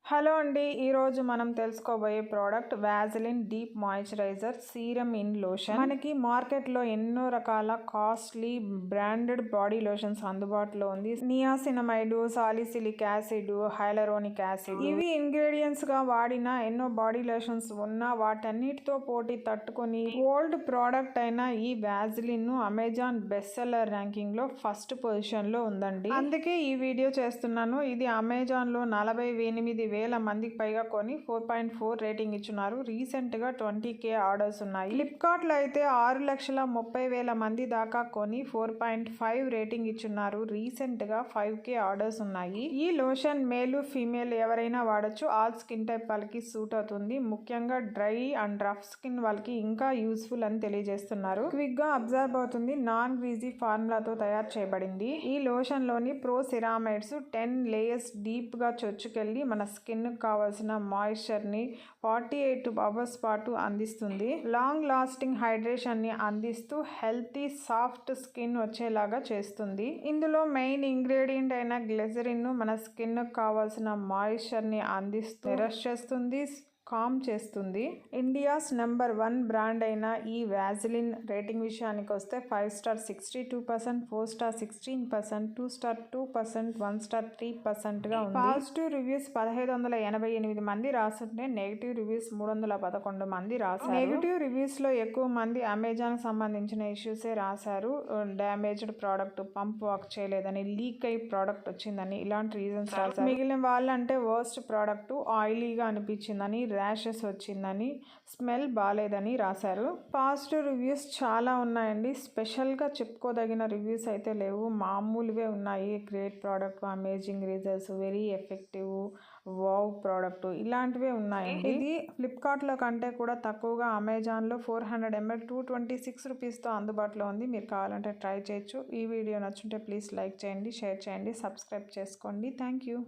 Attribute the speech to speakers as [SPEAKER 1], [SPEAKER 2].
[SPEAKER 1] Hello అండి, ఈరోజు మనం తెలుసుకోబోయే product Vaseline deep moisturiser serum in lotion. మనకి మార్కెట్లో ఎన్నో రకాల కాస్ట్లీ బ్రాండెడ్ బాడీ లోషన్స్ అందుబాటులో ఉంది. Niacinamide, salicylic acid, hyaluronic acid ఇవి ఇంగ్రీడియంట్స్ గా వాడిన ఎన్నో బాడీ లోషన్స్ ఉన్నా వాటన్నిటితో పోటీ తట్టుకొని ఓల్డ్ ప్రోడక్ట్ అయిన ఈ వాజిలిన్ ను అమెజాన్ బెస్ట్ సెల్లర్ ర్యాంకింగ్ లో ఫస్ట్ పొజిషన్ లో ఉందండి. అందుకే ఈ వీడియో చేస్తున్నాను. ఇది అమెజాన్ లో 48,000 మందికి పైగా కొని 4.4 రేటింగ్ ఇచ్చున్నారు. రీసెంట్ గా 20K ఆర్డర్స్ ఉన్నాయి. ఫ్లిప్కార్ట్ లో అయితే 6,30,000 మంది దాకా కొని 4.5 రేటింగ్ ఇచ్చున్నారు. రీసెంట్ గా 5K ఆర్డర్స్ ఉన్నాయి. ఈ లోషన్ మేలు ఫీమేల్ ఎవరైనా వాడచ్చు. ఆల్ స్కిన్ టైప్ వాళ్ళకి సూట్ అవుతుంది. ముఖ్యంగా డ్రై అండ్ రఫ్ స్కిన్ వాళ్ళకి ఇంకా యూస్ఫుల్ అని తెలియజేస్తున్నారు. క్విక్ గా అబ్జర్వ్ అవుతుంది. నాన్ గ్రీజీ ఫార్ములాతో తయారు చేయబడింది. ఈ లోషన్ లోని ప్రో సిరామైడ్స్ 10 లేయర్స్ డీప్ గా చొచ్చుకెళ్లి మన స్కిన్ కావాల్సిన మాయిశ్చర్ ని 48 అవర్స్ పాటు అందిస్తుంది. లాంగ్ లాస్టింగ్ హైడ్రేషన్ ని అందిస్తూ హెల్తీ సాఫ్ట్ స్కిన్ వచ్చేలాగా చేస్తుంది. ఇందులో మెయిన్ ఇంగ్రీడియంట్ అయిన గ్లిజరిన్ ను మన స్కిన్ కావాల్సిన మాయిశ్చర్ ని అందిస్తూ రెస్ట్ చేస్తుంది, కామ్ చేస్తుంది. ఇండియాస్ నెంబర్ 1 బ్రాండ్ అయిన ఈ వాజిలిన్ రేటింగ్ విషయానికి వస్తే 5 స్టార్ 62%, 4 స్టార్ 16%, 2 స్టార్ 2%, 1 స్టార్ 3% గా ఉంది. పాజిటివ్ రివ్యూస్ 1,588 మంది రాస్తుంటే నెగిటివ్ రివ్యూస్ 311 మంది రాశారు. నెగిటివ్ రివ్యూస్ లో ఎక్కువ మంది అమెజాన్ సంబంధించిన ఇష్యూసే రాశారు. డ్యామేజ్డ్ ప్రోడక్ట్, పంప్ వర్క్ చేయలేదని, లీక్ అయి ప్రోడక్ట్ వచ్చిందని ఇలాంటి రీజన్స్ రాశారు. మిగిలిన వాళ్ళంటే వర్స్ట్ ప్రోడక్ట్, ఆయిలీగా అనిపించిందని, ర్యాషెస్ వచ్చిందని, స్మెల్ బాలేదని రాశారు. పాజిటివ్ రివ్యూస్ చాలా ఉన్నాయండి. స్పెషల్గా చెప్పుకోదగిన రివ్యూస్ అయితే లేవు. మామూలువే ఉన్నాయి. Great product, amazing results, very effective, wow product ఇలాంటివే ఉన్నాయండి. ఇది ఫ్లిప్కార్ట్లో కంటే కూడా తక్కువగా అమెజాన్లో 400 ml 226 రూపీస్తో అందుబాటులో ఉంది. మీరు కావాలంటే ట్రై చేయొచ్చు. ఈ వీడియో నచ్చుంటే ప్లీజ్ లైక్ చేయండి, షేర్ చేయండి, సబ్స్క్రైబ్ చేసుకోండి. Thank you.